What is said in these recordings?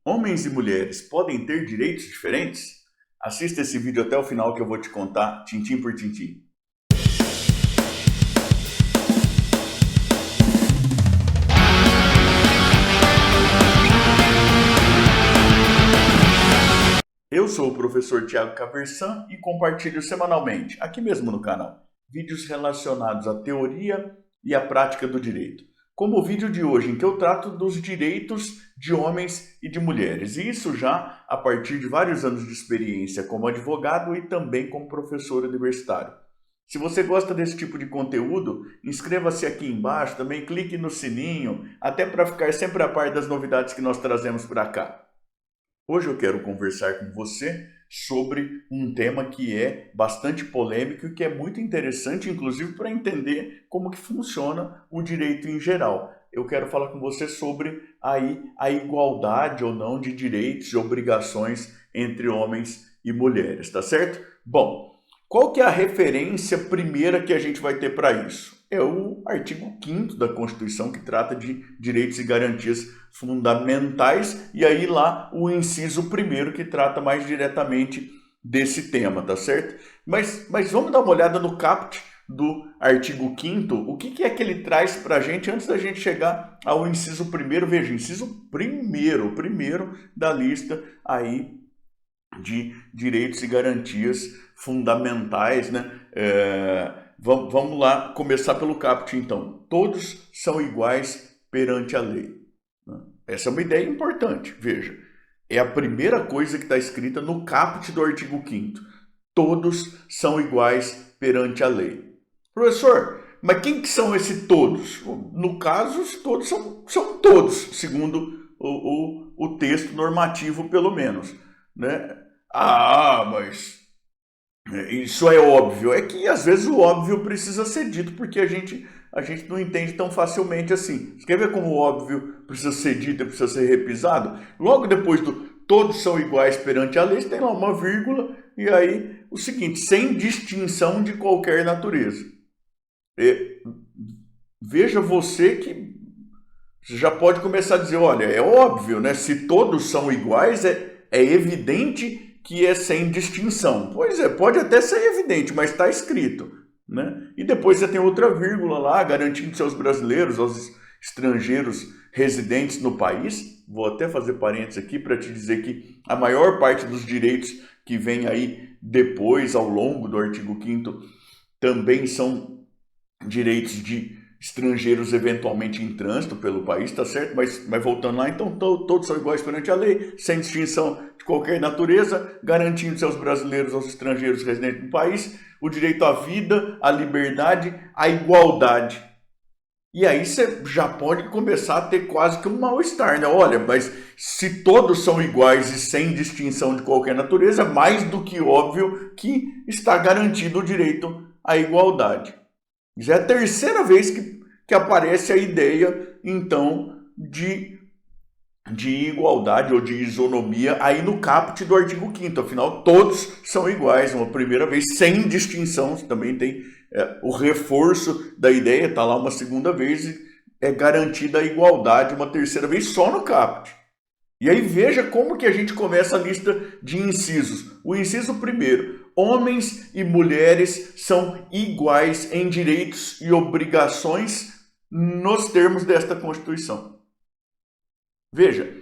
Homens e mulheres podem ter direitos diferentes? Assista esse vídeo até o final que eu vou te contar, tintim por tintim. Eu sou o professor Tiago Caversan e compartilho semanalmente, aqui mesmo no canal, vídeos relacionados à teoria e à prática do direito. Como o vídeo de hoje, em que eu trato dos direitos de homens e de mulheres. E isso já a partir de vários anos de experiência como advogado e também como professor universitário. Se você gosta desse tipo de conteúdo, inscreva-se aqui embaixo, também clique no sininho, até para ficar sempre a par das novidades que nós trazemos para cá. Hoje eu quero conversar com você sobre um tema que é bastante polêmico e que é muito interessante, inclusive, para entender como que funciona o direito em geral. Eu quero falar com você sobre a igualdade ou não de direitos e obrigações entre homens e mulheres, tá certo? Bom, qual que é a referência primeira que a gente vai ter para isso? É o artigo 5º da Constituição, que trata de direitos e garantias fundamentais, e aí lá o inciso 1º, que trata mais diretamente desse tema, tá certo? Mas vamos dar uma olhada no caput do artigo 5º, o que é que ele traz para a gente antes da gente chegar ao inciso 1º. Veja, inciso 1º, o primeiro da lista aí de direitos e garantias fundamentais, né? Vamos lá começar pelo caput, então. Todos são iguais perante a lei. Essa é uma ideia importante, veja. É a primeira coisa que está escrita no caput do artigo 5º. Todos são iguais perante a lei. Professor, mas quem que são esses todos? No caso, os todos são todos, segundo o texto normativo, pelo menos, né? Mas isso é óbvio. É que às vezes o óbvio precisa ser dito porque a gente não entende tão facilmente assim. Você quer ver como o óbvio precisa ser dito e precisa ser repisado? Logo depois do todos são iguais perante a lei, tem lá uma vírgula e aí o seguinte, sem distinção de qualquer natureza. Veja você que você já pode começar a dizer, olha, é óbvio, né? Se todos são iguais, é evidente que é sem distinção. Pois é, pode até ser evidente, mas está escrito, né? E depois você tem outra vírgula lá, garantindo seus brasileiros, aos estrangeiros residentes no país. Vou até fazer parênteses aqui para te dizer que a maior parte dos direitos que vem aí depois, ao longo do artigo 5º, também são direitos de estrangeiros eventualmente em trânsito pelo país, tá certo? Mas voltando lá, então todos são iguais perante a lei, sem distinção de qualquer natureza, garantindo seus brasileiros aos estrangeiros residentes no país o direito à vida, à liberdade, à igualdade. E aí você já pode começar a ter quase que um mal-estar, né? Olha, mas se todos são iguais e sem distinção de qualquer natureza, mais do que óbvio que está garantido o direito à igualdade. Já é a terceira vez que aparece a ideia, então, de igualdade ou de isonomia aí no caput do artigo 5º. Afinal, todos são iguais, uma primeira vez, sem distinção. Também tem o reforço da ideia, está lá uma segunda vez, e é garantida a igualdade uma terceira vez só no caput. E aí veja como que a gente começa a lista de incisos. O inciso 1º, homens e mulheres são iguais em direitos e obrigações nos termos desta Constituição. Veja,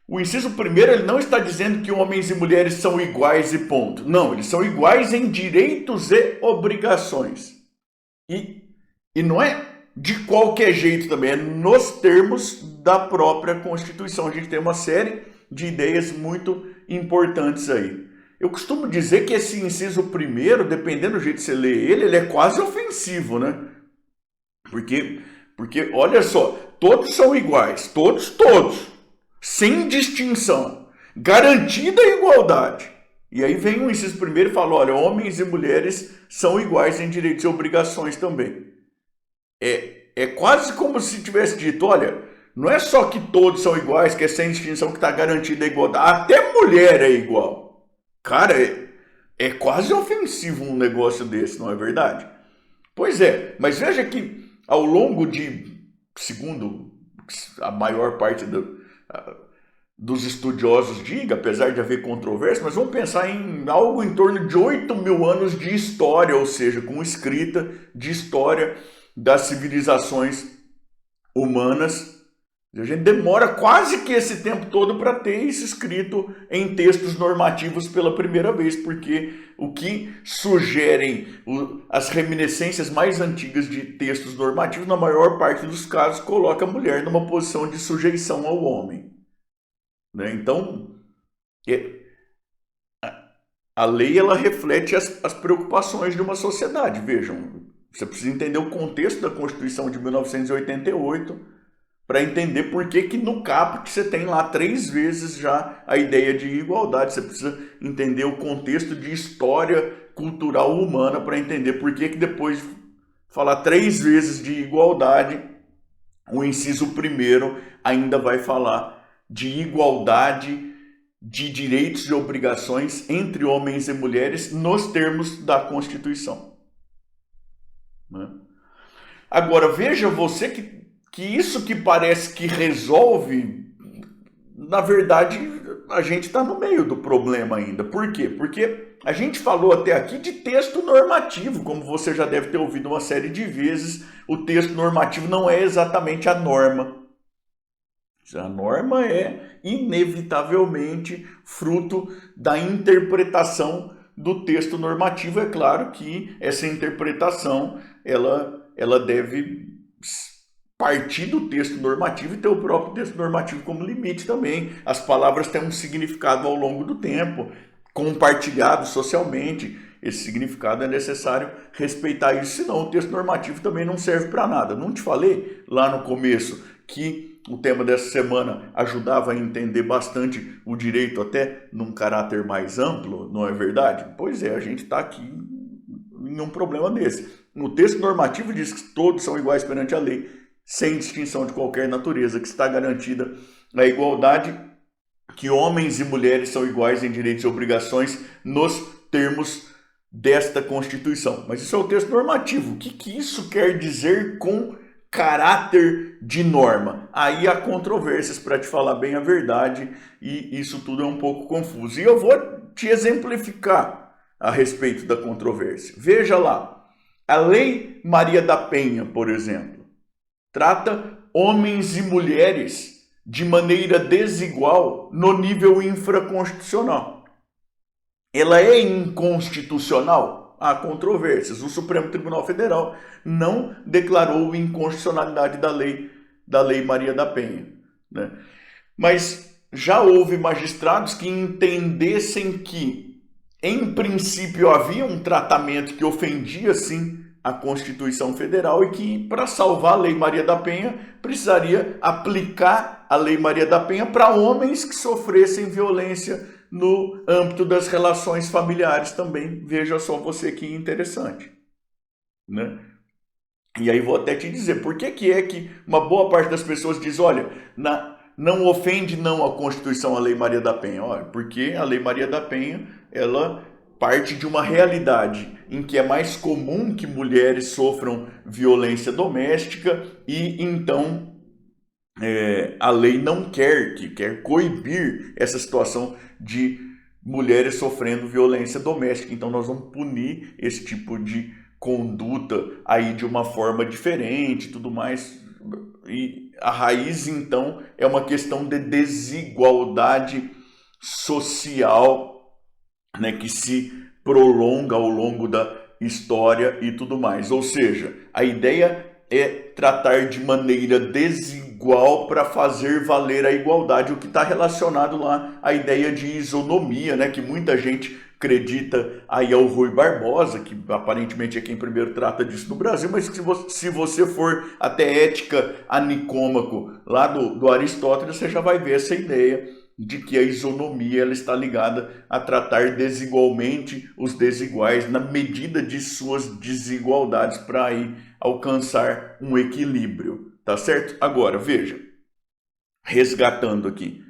o inciso 1º ele não está dizendo que homens e mulheres são iguais e ponto. Não, eles são iguais em direitos e obrigações. E não é de qualquer jeito também, é nos termos da própria Constituição. A gente tem uma série de ideias muito importantes aí. Eu costumo dizer que esse inciso 1º, dependendo do jeito que você lê ele é quase ofensivo, né? Porque olha só, todos são iguais, todos, sem distinção, garantida a igualdade. E aí vem o inciso 1º e fala, olha, homens e mulheres são iguais em direitos e obrigações também. É quase como se tivesse dito, olha, não é só que todos são iguais, que é sem distinção que está garantida a igualdade, até mulher é igual. Cara, é quase ofensivo um negócio desse, não é verdade? Pois é, mas veja que ao longo de, segundo a maior parte dos estudiosos diga, apesar de haver controvérsia, mas vamos pensar em algo em torno de 8.000 anos de história, ou seja, com escrita de história das civilizações humanas. A gente demora quase que esse tempo todo para ter isso escrito em textos normativos pela primeira vez, porque o que sugerem as reminiscências mais antigas de textos normativos, na maior parte dos casos, coloca a mulher numa posição de sujeição ao homem. Então, a lei ela reflete as preocupações de uma sociedade. Vejam, você precisa entender o contexto da Constituição de 1988 para entender por que no caput você tem lá 3 vezes já a ideia de igualdade. Você precisa entender o contexto de história cultural humana para entender por que depois de falar 3 vezes de igualdade, o inciso 1º ainda vai falar de igualdade de direitos e obrigações entre homens e mulheres nos termos da Constituição. Agora, veja você que isso que parece que resolve, na verdade, a gente está no meio do problema ainda. Por quê? Porque a gente falou até aqui de texto normativo, como você já deve ter ouvido uma série de vezes, o texto normativo não é exatamente a norma. A norma é, inevitavelmente, fruto da interpretação do texto normativo. É claro que essa interpretação ela deve partir do texto normativo e ter o próprio texto normativo como limite também. As palavras têm um significado ao longo do tempo, compartilhado socialmente. Esse significado é necessário respeitar isso, senão o texto normativo também não serve para nada. Não te falei lá no começo que o tema dessa semana ajudava a entender bastante o direito até num caráter mais amplo, não é verdade? Pois é, a gente está aqui em um problema desse. No texto normativo diz que todos são iguais perante a lei, sem distinção de qualquer natureza, que está garantida a igualdade, que homens e mulheres são iguais em direitos e obrigações nos termos desta Constituição. Mas isso é o texto normativo. O que isso quer dizer com caráter de norma? Aí há controvérsias, para te falar bem a verdade, e isso tudo é um pouco confuso. E eu vou te exemplificar a respeito da controvérsia. Veja lá, a Lei Maria da Penha, por exemplo, trata homens e mulheres de maneira desigual no nível infraconstitucional. Ela é inconstitucional? Há controvérsias. O Supremo Tribunal Federal não declarou inconstitucionalidade da Lei Maria da Penha, né? Mas já houve magistrados que entendessem que, em princípio, havia um tratamento que ofendia, sim, a Constituição Federal e que, para salvar a Lei Maria da Penha, precisaria aplicar a Lei Maria da Penha para homens que sofressem violência no âmbito das relações familiares também. Veja só você que interessante, né? E aí vou até te dizer, por que é que uma boa parte das pessoas diz, olha, não ofende não a Constituição, a Lei Maria da Penha? Olha, porque a Lei Maria da Penha, ela parte de uma realidade em que é mais comum que mulheres sofram violência doméstica e então a lei não quer coibir essa situação de mulheres sofrendo violência doméstica. Então nós vamos punir esse tipo de conduta aí de uma forma diferente e tudo mais. E a raiz então é uma questão de desigualdade social, né, que se prolonga ao longo da história e tudo mais. Ou seja, a ideia é tratar de maneira desigual para fazer valer a igualdade, o que está relacionado lá à ideia de isonomia, né, que muita gente acredita aí ao Rui Barbosa, que aparentemente é quem primeiro trata disso no Brasil, mas se você for até Ética a Nicômaco, lá do Aristóteles, você já vai ver essa ideia de que a isonomia ela está ligada a tratar desigualmente os desiguais na medida de suas desigualdades para aí alcançar um equilíbrio, tá certo? Agora, veja, resgatando aqui,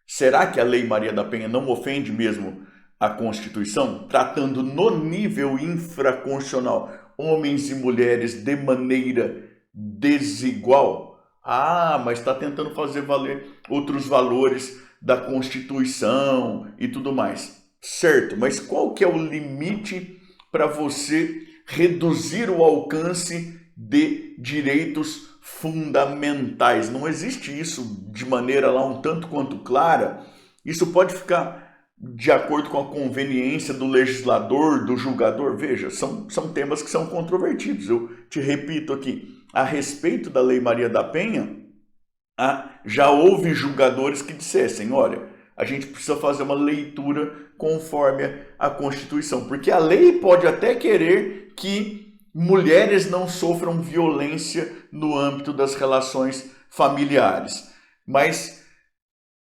será que a Lei Maria da Penha não ofende mesmo a Constituição, tratando no nível infraconstitucional homens e mulheres de maneira desigual? Ah, mas está tentando fazer valer outros valores da Constituição e tudo mais. Certo, mas qual que é o limite para você reduzir o alcance de direitos fundamentais? Não existe isso de maneira lá um tanto quanto clara. Isso pode ficar de acordo com a conveniência do legislador, do julgador. Veja, são temas que são controvertidos. Eu te repito aqui, a respeito da Lei Maria da Penha, já houve julgadores que dissessem, olha, a gente precisa fazer uma leitura conforme a Constituição, porque a lei pode até querer que mulheres não sofram violência no âmbito das relações familiares, mas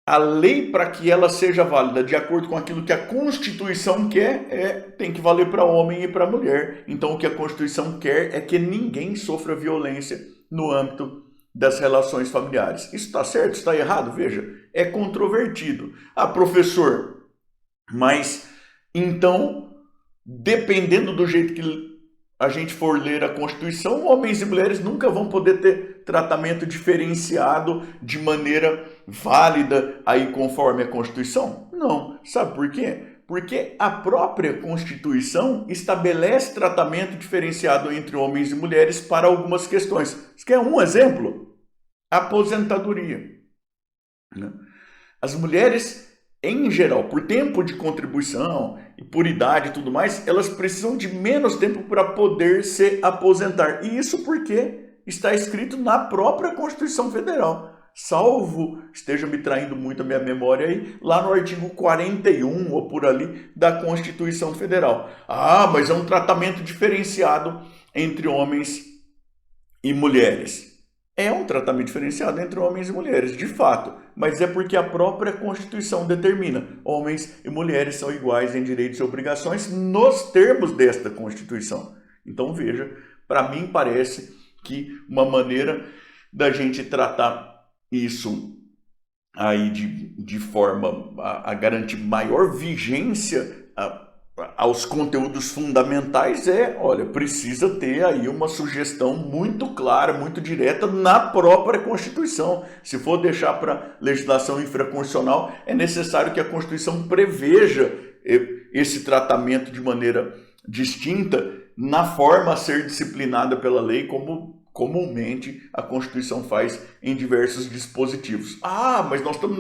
a lei, para que ela seja válida de acordo com aquilo que a Constituição quer, tem que valer para homem e para mulher. Então, o que a Constituição quer é que ninguém sofra violência no âmbito das relações familiares. Isso está certo? Está errado? Veja, é controvertido. Ah, professor, mas então, dependendo do jeito que a gente for ler a Constituição, homens e mulheres nunca vão poder ter tratamento diferenciado de maneira válida aí conforme a Constituição? Não. Sabe por quê? Porque a própria Constituição estabelece tratamento diferenciado entre homens e mulheres para algumas questões. Você quer um exemplo? Aposentadoria. As mulheres, em geral, por tempo de contribuição e por idade e tudo mais, elas precisam de menos tempo para poder se aposentar. E isso porque está escrito na própria Constituição Federal. Salvo esteja me traindo muito a minha memória aí, lá no artigo 41 ou por ali da Constituição Federal. Ah, mas é um tratamento diferenciado entre homens e mulheres. É um tratamento diferenciado entre homens e mulheres, de fato, mas é porque a própria Constituição determina: homens e mulheres são iguais em direitos e obrigações nos termos desta Constituição. Então veja, para mim parece que uma maneira da gente tratar isso aí de forma a garantir maior vigência aos conteúdos fundamentais olha, precisa ter aí uma sugestão muito clara, muito direta na própria Constituição. Se for deixar para legislação infraconstitucional, é necessário que a Constituição preveja esse tratamento de maneira distinta na forma a ser disciplinada pela lei, como comumente a Constituição faz em diversos dispositivos. Ah, mas nós estamos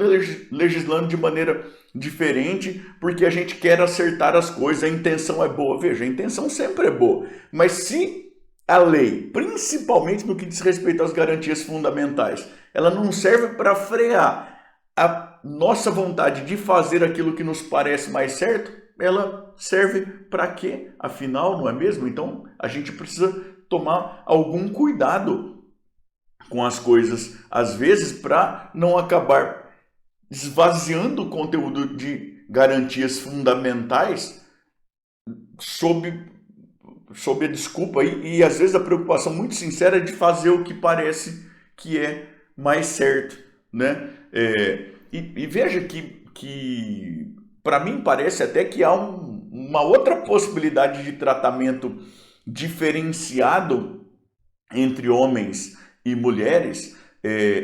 legislando de maneira diferente porque a gente quer acertar as coisas, a intenção é boa. Veja, a intenção sempre é boa, mas se a lei, principalmente no que diz respeito às garantias fundamentais, ela não serve para frear a nossa vontade de fazer aquilo que nos parece mais certo, ela serve para quê? Afinal, não é mesmo? Então, a gente precisa tomar algum cuidado com as coisas, às vezes, para não acabar esvaziando o conteúdo de garantias fundamentais sob a desculpa e às vezes a preocupação muito sincera de fazer o que parece que é mais certo, né? E veja que para mim parece até que há uma outra possibilidade de tratamento diferenciado entre homens e mulheres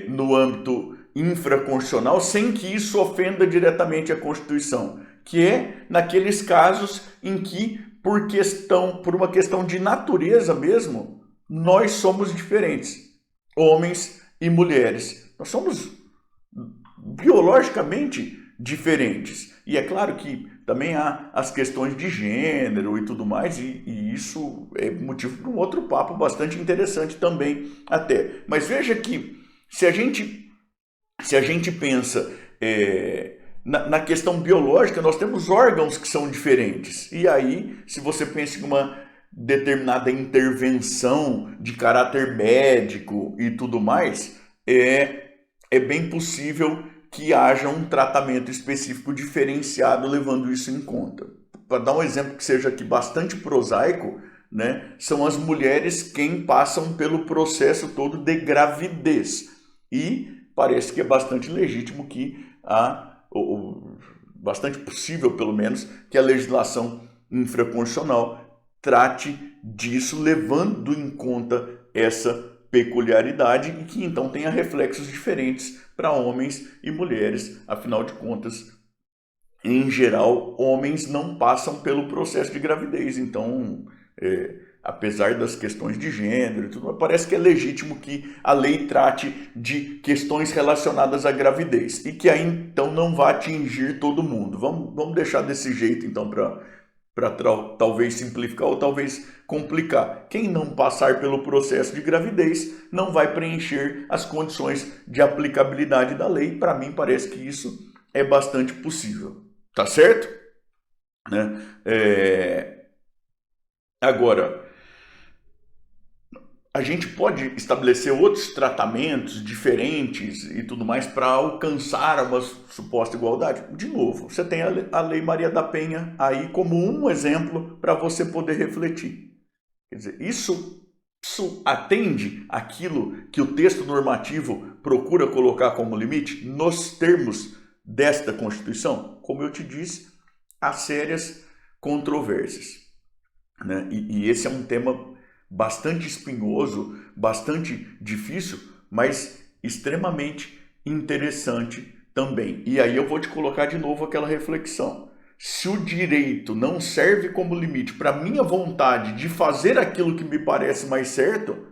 no âmbito infraconstitucional, sem que isso ofenda diretamente a Constituição, que é naqueles casos em que, por uma questão de natureza mesmo, nós somos diferentes, homens e mulheres. Nós somos biologicamente diferentes. E é claro que também há as questões de gênero e tudo mais, e isso é motivo para um outro papo bastante interessante também até. Mas veja que se a gente pensa na questão biológica, nós temos órgãos que são diferentes. E aí, se você pensa em uma determinada intervenção de caráter médico e tudo mais, é bem possível que haja um tratamento específico diferenciado levando isso em conta. Para dar um exemplo que seja aqui bastante prosaico, né, são as mulheres quem passam pelo processo todo de gravidez. E parece que é bastante legítimo que bastante possível pelo menos, que a legislação infraconstitucional trate disso levando em conta essa peculiaridade e que então tenha reflexos diferentes para homens e mulheres. Afinal de contas, em geral, homens não passam pelo processo de gravidez. Então, apesar das questões de gênero e tudo, parece que é legítimo que a lei trate de questões relacionadas à gravidez e que aí então não vai atingir todo mundo. Vamos deixar desse jeito então para talvez simplificar ou talvez complicar. Quem não passar pelo processo de gravidez não vai preencher as condições de aplicabilidade da lei. Para mim parece que isso é bastante possível. Tá certo? Né? Agora, a gente pode estabelecer outros tratamentos diferentes e tudo mais para alcançar uma suposta igualdade? De novo, você tem a Lei Maria da Penha aí como um exemplo para você poder refletir. Quer dizer, isso atende aquilo que o texto normativo procura colocar como limite nos termos desta Constituição? Como eu te disse, há sérias controvérsias, né? E esse é um tema bastante espinhoso, bastante difícil, mas extremamente interessante também. E aí eu vou te colocar de novo aquela reflexão. Se o direito não serve como limite para a minha vontade de fazer aquilo que me parece mais certo,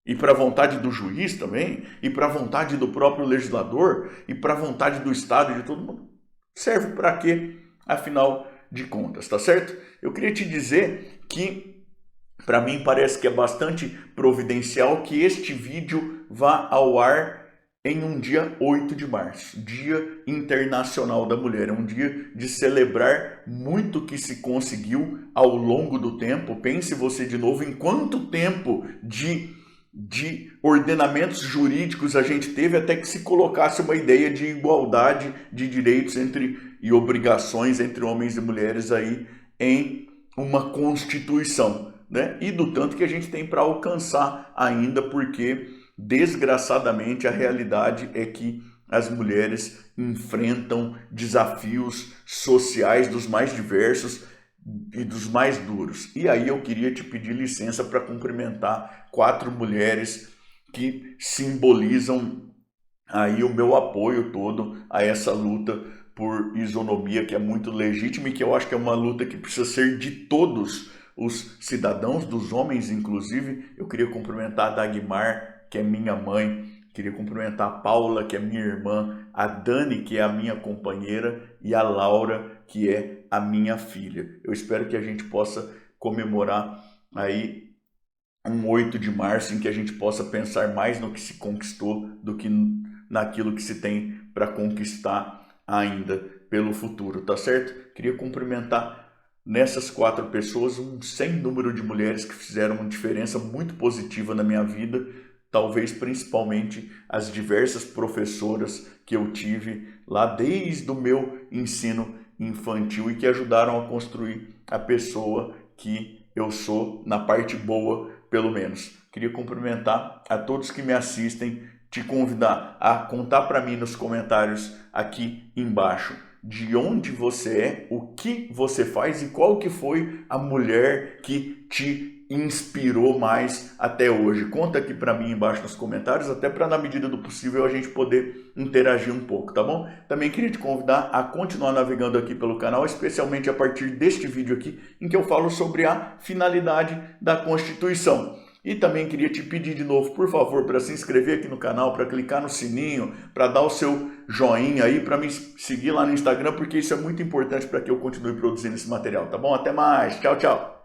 e para a vontade do juiz também, e para a vontade do próprio legislador, e para a vontade do Estado e de todo mundo, serve para quê, afinal de contas, tá certo? Eu queria te dizer que, para mim, parece que é bastante providencial que este vídeo vá ao ar em um dia 8 de março, Dia Internacional da Mulher. É um dia de celebrar muito que se conseguiu ao longo do tempo. Pense você de novo em quanto tempo de ordenamentos jurídicos a gente teve até que se colocasse uma ideia de igualdade de direitos e obrigações entre homens e mulheres aí em uma Constituição, né? E do tanto que a gente tem para alcançar ainda, porque desgraçadamente a realidade é que as mulheres enfrentam desafios sociais dos mais diversos e dos mais duros. E aí eu queria te pedir licença para cumprimentar 4 mulheres que simbolizam aí o meu apoio todo a essa luta por isonomia, que é muito legítima e que eu acho que é uma luta que precisa ser de todos os cidadãos, dos homens inclusive. Eu queria cumprimentar a Dagmar, que é minha mãe, queria cumprimentar a Paula, que é minha irmã, a Dani, que é a minha companheira, e a Laura, que é a minha filha. Eu espero que a gente possa comemorar aí um 8 de março em que a gente possa pensar mais no que se conquistou do que naquilo que se tem para conquistar ainda pelo futuro, tá certo? Queria cumprimentar nessas 4 pessoas um sem número de mulheres que fizeram uma diferença muito positiva na minha vida, talvez principalmente as diversas professoras que eu tive lá desde o meu ensino infantil e que ajudaram a construir a pessoa que eu sou, na parte boa, pelo menos. Queria cumprimentar a todos que me assistem, te convidar a contar para mim nos comentários aqui embaixo de onde você é, o que você faz e qual que foi a mulher que te inspirou mais até hoje. Conta aqui para mim embaixo nos comentários, até para na medida do possível a gente poder interagir um pouco, tá bom? Também queria te convidar a continuar navegando aqui pelo canal, especialmente a partir deste vídeo aqui, em que eu falo sobre a finalidade da Constituição. E também queria te pedir de novo, por favor, para se inscrever aqui no canal, para clicar no sininho, para dar o seu joinha aí, para me seguir lá no Instagram, porque isso é muito importante para que eu continue produzindo esse material, tá bom? Até mais, tchau, tchau!